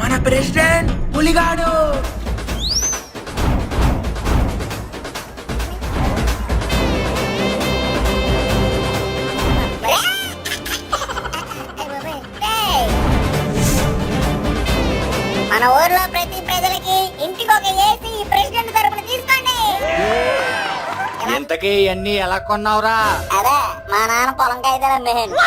మన ప్రెసిడెంట్ పులిగాడు. మన ఊర్లో ప్రతి ప్రజలకి ఇంటికి ఒక ఏసీ ప్రెసిడెంట్ తరపున తీసుకోండి. ఇంతకీ ఇవన్నీ ఎలా కొన్నావురా? అదే మా నాన్న పొలం కాగితాలు అమ్మేయండి.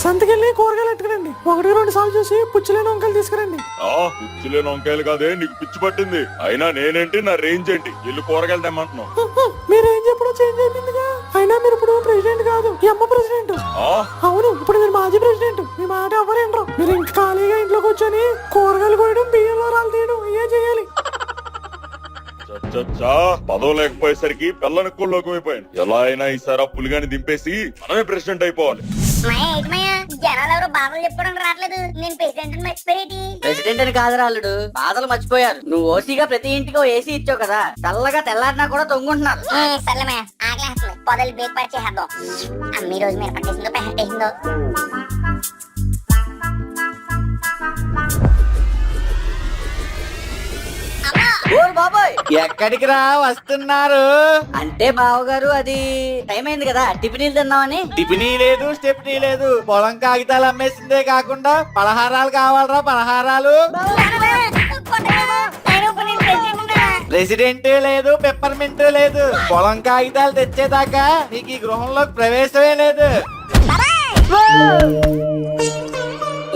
సంతకెళ్ళి కూరగాయలు ఎట్టుకురండి. 1-2 సార్లు చూసి పుచ్చులేని వంకాయలు తీసుకురండి. పుచ్చులేని వంకాయలు కాదే, నీకు పిచ్చి పట్టింది. అయినా నేనేంటి, నా రేంజ్ ఏంటి? ఇల్లు కూరగాయలు తెమ్మంటున్నావు. మీరేం చెప్పడో చేంజ్ అయిపోయిందిగా. అయినా మీరు ఇప్పుడు ప్రెసిడెంట్ కాదు, ఈ అమ్మ ప్రెసిడెంట్. అవును, ఇప్పుడు మీరు మాజీ ప్రెసిడెంట్. మీ మాట ఎవరేంట్రు? మీరు ఇంక ఖాళీగా ఇంట్లో కూర్చొని కూరగాయలు కోయడం, బియ్యంలో రాళ్ళు తీయడం ఇవే చేయాలి. పదవి లేకపోయేసరికి పిల్లని కూల్లోకి అయిపోయాను. ఎలా అయినా ఈసారి పులిగాని దింపేసి మనమే ప్రెసిడెంట్ అయిపోవాలి. జనాలు ఎవరు బాధలు చెప్పుకోవడం రావట్లేదు. నేను ప్రెసిడెంట్ మర్చిపోయేటి. ప్రెసిడెంట్ అని కాదురాళ్ళుడు, బాధలు మర్చిపోయారు. నువ్వు ఓసీగా ప్రతి ఇంటికి ఏసీ ఇచ్చావు కదా, చల్లగా తెల్లారినా కూడా తొంగుంటున్నారు. సర్లేమయ్య, ఆకలేస్తుంది. పొదలు బేక్ పాటు చేసేద్దాం. అమ్మ రోజు మీరు పట్టేసిందో పెట్టేసిందో. బాబాయ్ ఎక్కడికి రా వస్తున్నారు? అంటే బావగారు, అది టైం అయింది కదా, టిఫిన్ తిందామని. టిఫినీ లేదు, స్టెప్నీ లేదు, పొలం కాగితాలు అమ్మేసిందే కాకుండా పలహారాలు కావాలరా, పలహారాలు. ప్రెసిడెంట్ లేదు, పెప్పర్మెంట్ లేదు, పొలం కాగితాలు తెచ్చేదాకా నీకు ఈ గృహంలోకి ప్రవేశమే లేదు.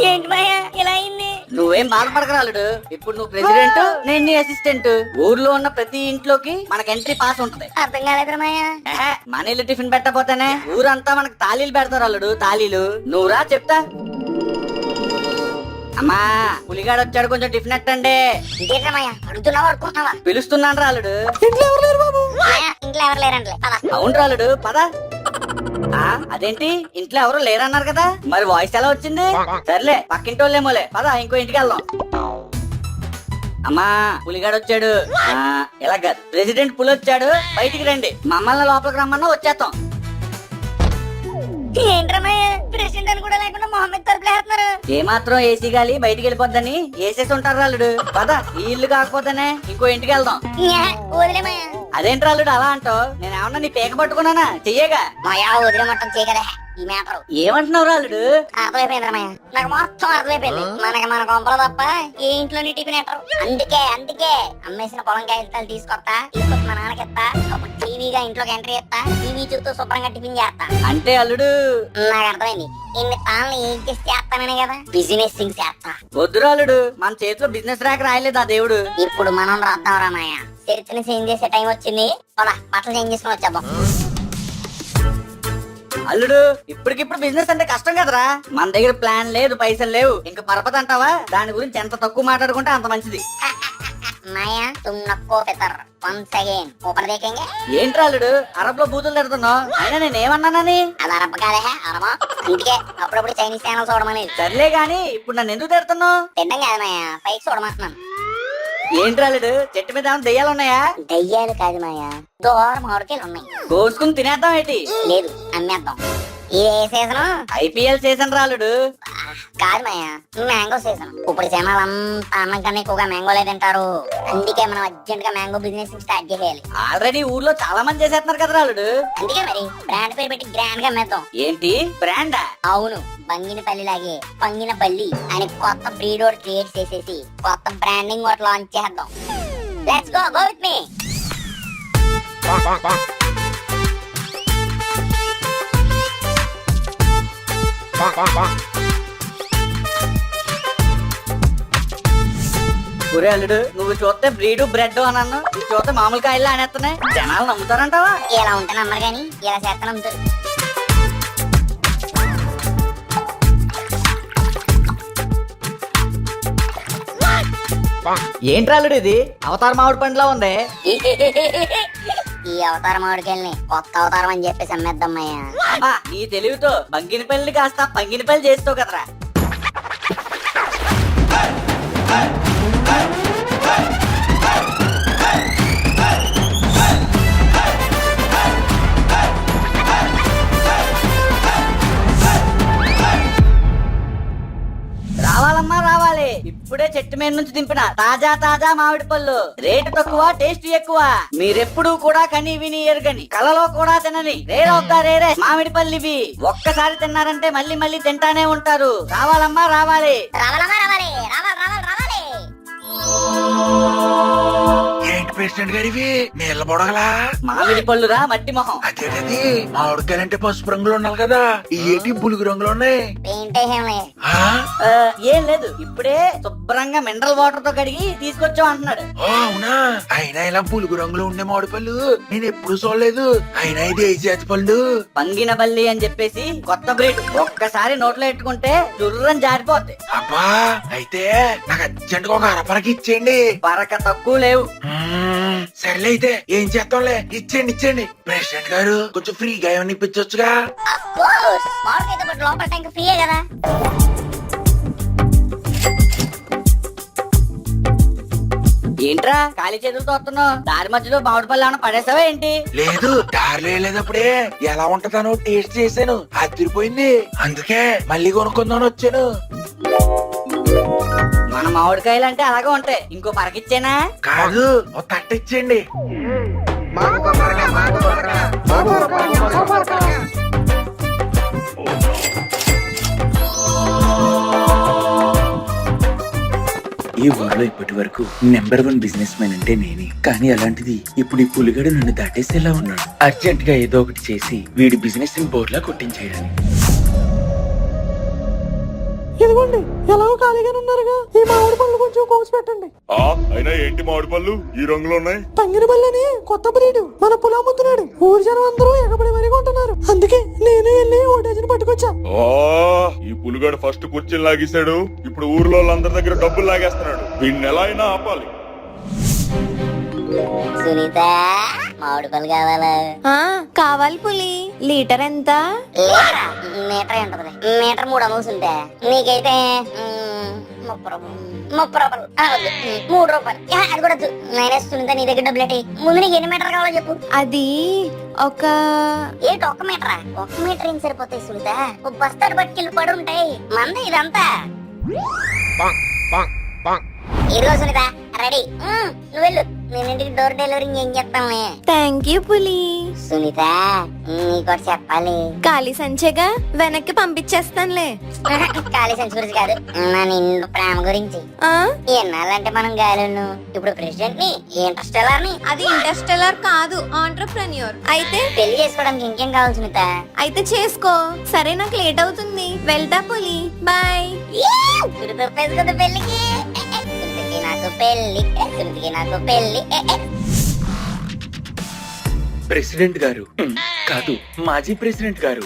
ఏంటి మాయ ఇలా అయింది? నువ్వేం బాధపడకరాలుడు. ఇప్పుడు నువ్వు ప్రెసిడెంట్, నేను నీ అసిస్టెంట్. ఊర్లో ఉన్న ప్రతి ఇంట్లోకి మనకు ఎంట్రీ పాస్ ఉంటది. అర్థం కాలేదు మాయ. మన ఇల్లు టిఫిన్ పెట్టపోతేనే ఊరంతా మనకు తాళీలు పెడతారు అల్లుడు, తాళీలు. నువ్వురా చెప్తా. అమ్మా, పులిగాడు వచ్చాడు, కొంచెం టిఫిన్ ఎట్టండి. ఇంకేటమ్మయ్య, అడుగుతున్నావా అనుకుంటున్నావా? పిలుస్తున్నాను రాలుడు. ఇంట్లో ఎవరు లేరు బాబు. ఇంట్లో ఎవరు లేరంటే అవును రాలుడు, పద. అదేంటి, ఇంట్లో ఎవరు లేరన్నారు కదా, మరి వాయిస్ ఎలా వచ్చింది? సర్లే, పక్కింటి వాళ్ళేమోలే, పద ఇంకో ఇంటికి వెళ్దాం. అమ్మా, పులిగాడు వచ్చాడు. ఇలా కాదు, ప్రెసిడెంట్ పులి వచ్చాడు, బయటికి రండి. మమ్మల్ని లోపలికి రమ్మన్నా వచ్చేస్తాం. ఏంట్రమయ్య, ప్రెసిడెంట్ అని కూడా లేకుండా మొహమ్మద్ తరపులు వేస్తున్నారు. ఏమాత్రం ఏసీ గాలి బయటికి వెళ్ళిపోద్దని వేసేసి ఉంటారు రాలుడు. పద, ఈ ఇల్లు కాకపోతేనే ఇంకో ఇంటికి వెళ్దాం. వదిలేమయ్య. అదేంటి రాలుడు అలా అంటావు? నేనేమన్నా నీ పేక పట్టుకున్నానా? చెయ్యగా మాయా వదిలే మొత్తం చేయగలే ఈ మ్యాటర్. ఏమంటున్నావు రాలుడు? అర్థమైపోయింది, నాకు మొత్తం అర్థమైపోయింది. మనకి మన కొంపలు తప్ప ఏ ఇంట్లోని టిఫిన్ ఎట్టరు. అందుకే అమ్మేసిన పొలం కాగితాలు తీసుకొచ్చి మా నాన్నకిస్తా. అప్పుడు టీవీగా ఇంట్లోకి ఎంట్రీ ఇస్తా, టీవీ చూస్తూ శుభ్రంగా టిఫిన్ చేస్తా. అంటే అల్లుడు, నాకు అర్థమైంది. ఇన్ని తాళ్ళని ఏం చేసి చేస్తాననే కదా బిజినెస్ థింగ్స్ చేస్తా. వద్దు రాలుడు, మన చేతిలో బిజినెస్ ర్యాక్ రాయలేదు ఆ దేవుడు. ఇప్పుడు మనం రాద్దాం రామాయ. చరిత్రని చేంజ్ చేసే టైం వచ్చింది. బట్టలు చేంజ్ చేసుకుని వచ్చేద్దాం. అల్లుడు, ఇప్పటికిప్పుడు బిజినెస్ అంటే కష్టం కదరా. మన దగ్గర ప్లాన్ లేదు, పైసలు లేవు. ఇంకా పరపతి అంటావా? దాని గురించి ఎంత తక్కువ మాట్లాడుకుంటే అంత మంచిది. మాయా, తుమ్ నక్కో పెతర్ వన్స్ అగైన్ ఊపర్ దేకేంగే. ఏంట్రా అల్లుడు, అరబ్ లో బూతులు తిడుతున్నావు? అయినా నేనేమన్నానని? అది అరబ్ కాదే, అరబా. అందుకే అప్పుడప్పుడు చైనీస్ ఛానల్ చూడమని. సర్లే గాని ఇప్పుడు నన్ను ఎందుకు తిడుతున్నావు? తిండం కాదు మాయా, పైకి చూడమంటున్నాను. ఏంట్రా అల్లుడు, చెట్టు మీద ఏమైనా దెయ్యాలు ఉన్నాయా? దయ్యాలు కాదు మాయా, దూరం మామిడికాయలు ఉన్నాయి. కోసుకుని తినేద్దాం ఏంటి? లేదు, అమ్మేద్దాం. ఇది ఏ సీజన్? ఐపీఎల్ సీజన్ రాలుడు. కాదు మాయా, మ్యాంగో సీజన్. ఇప్పుడు జనాలు అంతా అన్నం కన్నా ఎక్కువగా మ్యాంగోలే తింటారు. అందుకే మనం అర్జెంట్ గా మ్యాంగో బిజినెస్ స్టార్ట్ చేయాలి. ఆల్రెడీ ఊర్లో చాలా మంది చేసేస్తున్నారు కదా రాలుడు. అందుకే మరి బ్రాండ్ పేరు పెట్టి గ్రాండ్ గా అమ్మేద్దాం. ఏంటి బ్రాండా? అవును, బంగిన పల్లిలాగే పంగిన బల్లి అని కొత్త బ్రీడ్ ఒకటి క్రియేట్ చేసేసి కొత్త బ్రాండింగ్ ఒకటి లాంచ్ చేద్దాం. Let's go with me. ఒరే అల్లుడు, నువ్వు చూస్తే బ్రీడ్ బ్రెడ్ అన్నాను, నువ్వు చూస్తే మామూలు కాయలు అనేస్తున్నాయి. జనాలు నమ్ముతారంటావా? ఇలా ఉంటే నమ్మరు గాని ఇలా చేస్తే నమ్ముతారు. ఏంట్రాలుడు ఇది అవతార్ మామిడి పండులా ఉంది. అవతారం మామిడికాయల్ని కొత్త అవతారం అని చెప్పేసి అమ్మేద్దమ్మయ్యా. నీ తెలివితో బంగినపల్లి కాస్త పంగినపల్లి చేస్తావు కదరా. రావాలమ్మా రావాలి, ఇప్పుడే చెట్టు మీద నుంచి దింపిన తాజా తాజా మామిడి పళ్ళు. రేటు తక్కువ, టేస్ట్ ఎక్కువ. మీరెప్పుడు కూడా కని విని ఎరగని, కలలో కూడా తినని రేరే మామిడి పళ్ళు ఇవి. ఒక్కసారి తిన్నారంటే మళ్ళీ మళ్ళీ తింటానే ఉంటారు. రావాలమ్మా రావాలి. రావాలమ్మా రావాలి, రావాలి రావాలి రావాలి. ఏంటి ప్రెసిడెంట్ గారివి నీళ్ళ బొడగలా? మామిడి పళ్ళురా మట్టి మొహం. అదేనది మామిడికాయలంటే పసుపు రంగులో ఉండాలి కదా, ఈ ఏంటి బులుగు రంగులో ఉన్నాయి. పెయింట్ వేసేయంలే. ఆ? ఏం లేదు, ఇప్పుడే శుభ్రంగా మినరల్ వాటర్ తో కడిగి తీసుకొచ్చాం అంటున్నాడు. ఓ, అవునా? అయినా ఇలా బులుగు రంగులో ఉండే మామిడి పళ్ళు నేను ఎప్పుడు చూడలేదు. అయినా ఇది ఏ జాతి పళ్ళు? పంగిన బల్లి అని చెప్పేసి కొత్త బ్రీడ్. ఒక్కసారి నోట్లో ఎట్టుకుంటే దుర్రం జారిపోద్ది. అబ్బా, అయితే నాకు అర్జెంట్ గా ఒక అరపరకి ఇచ్చేయండి. పరక తక్కువ లేవు. సర్లే అయితే ఏం చేస్తాంలే, ఇచ్చేయండి. ప్రెసిడెంట్ గారు కొంచెం ఫ్రీగా ఏమన్నా ఇప్పించొచ్చుగా? Of course. మామిడికాయతో పాటు లోపల ట్యాంక్ ఫ్రీయే కదా. ఏంట్రా ఖాళీ చేతులతో వస్తున్నావు? దారి మధ్యలో మామిడి పళ్ళు ఏమైనా పడేసావా ఏంటి? లేదు, దారిలో వెళ్ళేటప్పుడే ఎలా ఉంటదానో టేస్ట్ చేశాను, అదిరిపోయింది. అందుకే మళ్ళీ కొనుక్కుందామని వచ్చాను. మన మామిడికాయలు అంటే అలాగే ఉంటాయి. ఇంకో పరకిచ్చేనా? కాదు, ఒక తట్ట ఇచ్చేయండి. ఈ ఊర్లో ఇప్పటి వరకు నెంబర్ 1 బిజినెస్ మ్యాన్ అంటే నేనే. కానీ అలాంటిది ఇప్పుడు ఈ పులిగడు నన్ను దాటేసేలా ఉన్నాడు. అర్జెంట్ గా ఏదో ఒకటి చేసి వీడి బిజినెస్ ని బోర్లా కొట్టించేయాలి. ఇదిగోండి, ఎలాగో ఖాళీగానే ఉన్నారుగా, ఈ మామిడి పళ్ళు కొంచెం కోసి పెట్టండి. అయినా ఏంటి మామిడి పళ్ళు ఈ రంగులో ఉన్నాయి? తంగిన పళ్ళని కొత్త బ్రీడ్ మన పొలం అమ్ముతున్నాడు. ఊరి జనం అందరూ ఎగబడి మరీ కొంటున్నారు. అందుకే నేను వెళ్ళి ఓ డజన్ పట్టుకొచ్చా. ఈ పులిగాడు ఫస్ట్ కుర్చీని లాగేశాడు, ఇప్పుడు ఊర్లో వాళ్ళందరి దగ్గర డబ్బులు లాగేస్తున్నాడు. వీడిని ఎలా అయినా ఆపాలి. సునీత, మామిడి పళ్ళు కావాలా? కావాలి పులి. లీటర్ ఎంత? లేరా, మీటర్ ఉంటది. మీటర్ 3 అమౌంట్స్ నీకైతే 30 రూపాయలు. 3 రూపాయలు. అది కూడా నేనే సునీత, నీ దగ్గర డబ్బులు ఏంటి? ముందు నీకు ఎన్ని మీటర్ కావాలో చెప్పు. అది ఒక ఏంటి 1 మీటరా? 1 మీటర్ ఏం సరిపోతాయి సునీత? ఓ బస్తాడు పట్టుకెళ్ళి పడి ఉంటాయి. మంద ఇదంతా. ఇదిగో సునీత, రెడీ. నువ్వు వెళ్ళు, నేను ఇంటికి డోర్ డెలివరింగ్ ఏం చేస్తాను. థ్యాంక్ యూ పులి. సునీత, నీకోటి చెప్పాలి. ఖాళీ సంచేగా, వెనక్కి పంపించేస్తానులే. ఖాళీ సంచి గురించి కాదు, నా నిండు ప్రేమ గురించి. ఎన్నాళ్ళంటే మనం గాలిను, ఇప్పుడు ప్రెసిడెంట్ ని, ఇంటర్స్టెల్లార్ ని. అది ఇంటర్స్టెల్లార్ కాదు, ఆంట్రప్రెన్యూర్. అయితే పెళ్లి చేసుకోవడానికి ఇంకేం కావాలి సునీత? అయితే చేసుకో. సరే, నాకు లేట్ అవుతుంది, వెళ్తా పులి. బాయ్. పెళ్ళికి నాకు పెళ్లి, సునీతకి నాకు పెళ్లి. ప్రెసిడెంట్ గారు కాదు, మాజీ ప్రెసిడెంట్ గారు,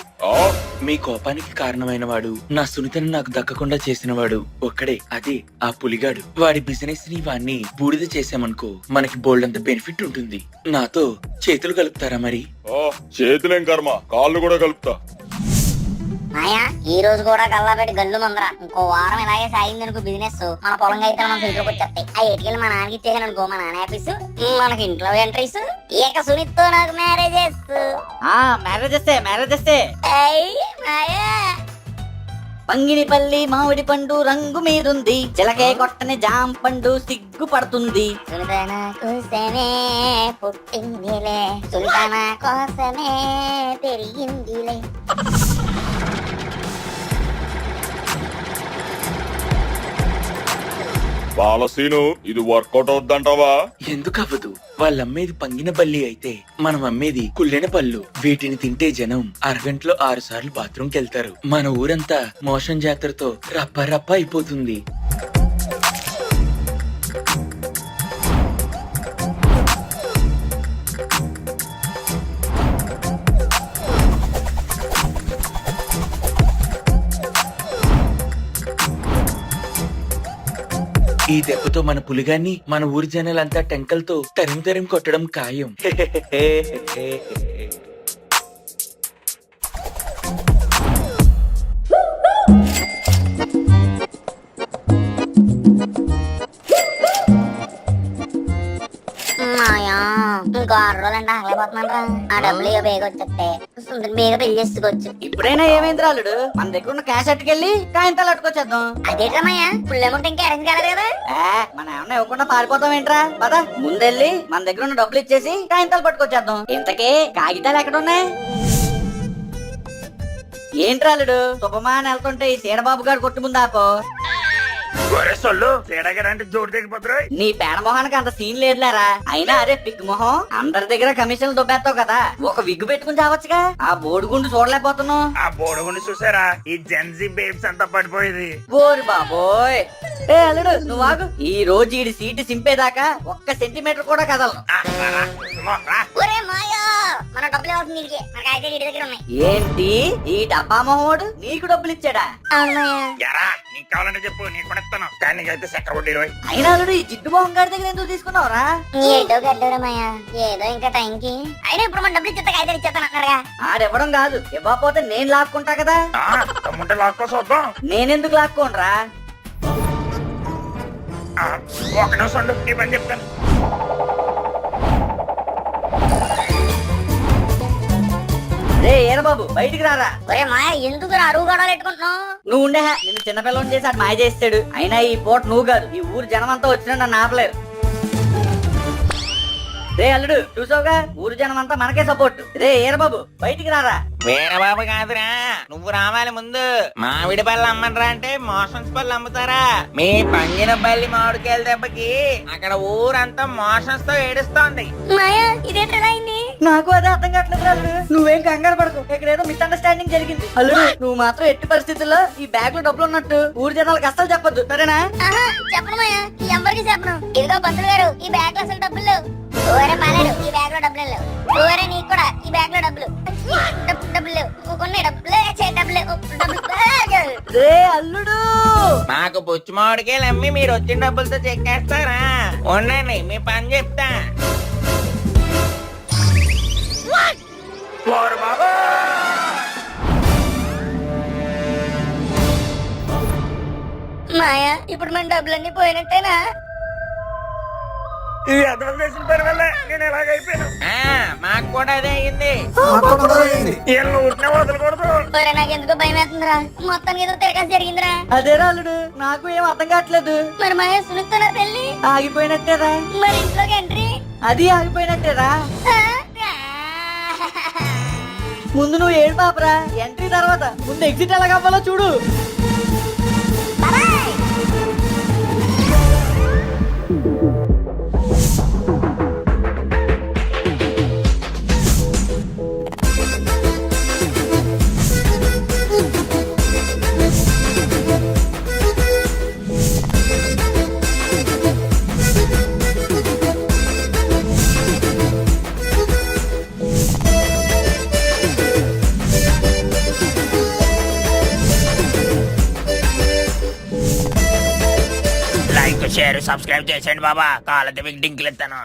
మీ కోపానికి కారణమైన వాడు, నా సునీతను నాకు దక్కకుండా చేసిన వాడు ఒక్కడే, అదే ఆ పులిగాడు. వాడి బిజినెస్ ని వాడిని బూడిద చేసామనుకో, మనకి బోల్డ్ అంత బెనిఫిట్ ఉంటుంది. నాతో చేతులు కలుపుతారా మరి? చేతులేం కర్మ, కాళ్ళు కూడా కలుపుతా. మాయా, ఈ రోజు కూడా గల్లా పెట్టి గల్లు మందరా. ఇంకో వారం ఇలాగే సాగింది అనుకో బిజినెస్, మన పొలంగా అయితే మనం ఇంట్లోకి వచ్చేస్తాయి. ఆ ఎటుకెళ్ళి మా నాన్నకి ఇచ్చేసాను అనుకో, మా నాన్న ఆఫీస్, మనకి ఇంట్లో ఎంట్రీస్. ఇక సునీత్తో నాకు మ్యారేజెస్. మ్యారేజ్ చేస్తే పంగినిపల్లి మామిడి పండు రంగు మీరుంది, చిలకే కొట్టని జామ పండు సిగ్గు పడుతుంది. సునీత నా కోసమే పుట్టిందిలే, సునీత నా కోసమే పెరిగిందిలే. బాలసీను, ఇది వర్కౌట్ అవుద్దంటావా? ఎందుకు అవ్వదు? వాళ్ళు అమ్మేది పంగిన బల్లి అయితే మనం అమ్మేది కుళ్ళిన పళ్ళు. వీటిని తింటే జనం అరగంటలో 6 సార్లు బాత్రూమ్కి వెళ్తారు. మన ఊరంతా మోషన్ జాతరతో రప్ప రప్ప అయిపోతుంది. ఈ దెబ్బతో మన పులిగాన్ని మన ఊరి జనాలంతా టెంకలతో తరిమి కొట్టడం ఖాయం. మాయా ఇంకో 6 రోజులంటే ఆగలేకపోతున్నాను రా. ఆ డబ్బులు ఇక బేగ వచ్చేస్తే సుందరం బేగ పెళ్లి చేసుకోవచ్చు. ఇప్పుడైనా ఏమైంది రాలుడు, మన దగ్గర ఉన్న క్యాష్ అట్టుకెళ్ళి కాయంతాలు అట్టుకొచ్చేద్దాం. అదేట్రమయ్యా ఫుల్ అమౌంట్ ఇంకా అరేంజ్ కాలేదు కదా. మనం ఏమన్నా ఇవ్వకుండా పారిపోతాం ఏంట్రా? పద ముందెళ్ళి మన దగ్గర ఉన్న డబ్బులు ఇచ్చేసి కాయంతాలు పట్టుకొచ్చేద్దాం. ఇంతకీ కాగితాలు ఎక్కడ ఉన్నాయి? ఏంట్రాలుడు శుభమాన్ వెళ్తుంటే ఈ సీడబాబు గారు కొట్టు ముందు ఆపో. నీ పేడ మొహానికి అంత సీన్ లేదులేరా. అయినా అరే పిగ్ మొహం, అందరి దగ్గర కమిషన్లు దుబ్బేస్తావు కదా, ఒక విగ్గు పెట్టుకుని చావచ్చుగా. ఆ బోడిగుండు చూడలేకపోతున్నావు. ఆ బోడగుండి చూసారా, ఈ జెన్జీ బేబ్స్ అంతా పడిపోయింది. ఓరి బాబోయ్. ఏ అల్లుడు నువ్వు ఆగు. ఈ రోజు ఈడి సీటు సింపేదాకా 1 సెంటీమీటర్ కూడా కదలను. ఒరే మాయా మన డబ్బులు ఇవ్వాల్సింది నీకే, మనకి అయితే ఇంటి దగ్గర ఉన్నాయి. ఏంటి ఈ డబ్బా మొహోడు నీకు డబ్బులు ఇచ్చాడా? ఎరా నీకు కావాలంటే చెప్పు, నీకు కూడా ఇస్తాను. కానీ నీకైతే చక్కెర వడ్డీ 20. అయినా అల్లుడు ఈ జిడ్డు మొహం గారి దగ్గర ఎందుకు తీసుకున్నావురా? ఏటో గడ్డోరా మాయా, ఏదో ఇంకా టైంకి. అయినా ఇప్పుడు మన డబ్బులు ఇచ్చేస్తా అయితే ఇచ్చేస్తాను అన్నారుగా. ఆడివ్వడం కాదు, ఇవ్వకపోతే నేను లాక్కుంటా కదా. తమ్ముంటే లాక్కో చూద్దాం. నేనెందుకు లాక్కోనరా? ఒక నిమిషం ఉండు, నీ పని చెప్తాను. రే ఏరబాబు బయటికి రారా. ఒరే మాయా ఎందుకు అరువు గొడవలు పెట్టుకుంటున్నావు? నువ్వు ఉండే నిన్ను చిన్నపిల్లని చేసి అటు మాయ చేస్తాడు. అయినా ఈ పూట నువ్వు కాదు, ఈ ఊరు జనం అంతా వచ్చినా నన్ను ఆపలేరు. రే అల్లుడు చూసావుగా, ఊరు జనం అంతా మనకే సపోర్ట్. రే ఏరబాబు బయటికి రారా. వీరబాబు కాదురా, నువ్వు రావాలి ముందు. మామిడి పళ్ళు అమ్మనరా అంటే మోషన్స్ పళ్ళు అమ్ముతారా? మీ పంగిన పల్లి మామిడికాయల దెబ్బకి అక్కడ ఊరంతా మోషన్స్ తో ఏడుస్తోంది. మాయా ఇదేంటి అయింది? నాకు అదే అర్థం కావట్లేదు అల్లుడు. నువ్వేం కంగారు పడకు, ఇక్కడ ఏదో మిస్అండర్స్టాండింగ్ జరిగింది. అల్లుడు నువ్వు మాత్రం ఎట్టి పరిస్థితుల్లో ఈ బ్యాగ్ లో డబ్బులు ఉన్నట్టు ఊరు జనాలకు అస్సలు చెప్పొద్దు, సరేనా? చెప్పను మాయా, ఎవరికి చెప్పను. ఇదిగో పంతులు గారు, ఈ బ్యాగ్ లో అసలు డబ్బులు లేవు. ఓరే పాలేడు, ఈ బ్యాగ్ లో డబ్బులు లేవు. ఓరే నీకు కూడా ఈ బ్యాగ్ లో డబ్బులు డబ్బులు లేవు. కొన్ని డబ్బులు రే అల్లుడు మాకు పుచ్చు మామిడికాయలు అమ్మి మీరు వచ్చిన డబ్బులతో చెక్కేస్తారా? ఉండండి మీ పని చెప్తా. మాయా ఇప్పుడు మన డబ్బులన్నీ పోయినట్టేనా? ఈ అదనం చేసిన పని వల్ల నేను ఎలాగైపోయాను. మాకు కూడా అదే అయింది. వీళ్ళని ఊరినే వదలకూడదు. ఒరే నాకెందుకో భయం వేస్తుందిరా. మొత్తానికి ఏదో తిరగాల్సి జరిగిందిరా. అదేరా అల్లుడు, నాకు ఏం అర్థం కావట్లేదు. మరి మాయా సునీతనా పెళ్లి ఆగిపోయినట్టేరా? మరి ఇంట్లోకి ఎంట్రీ అది ఆగిపోయినట్టేరా? ముందు నువ్వు ఏడు పాపరా, ఎంట్రీ తర్వాత ముందు ఎగ్జిట్ ఎలా కావాలో చూడు. లైక్ షేర్ సబ్స్క్రైబ్ చేసేయండి బాబా. కావాలంటే మీకు డింకులు ఇస్తాను.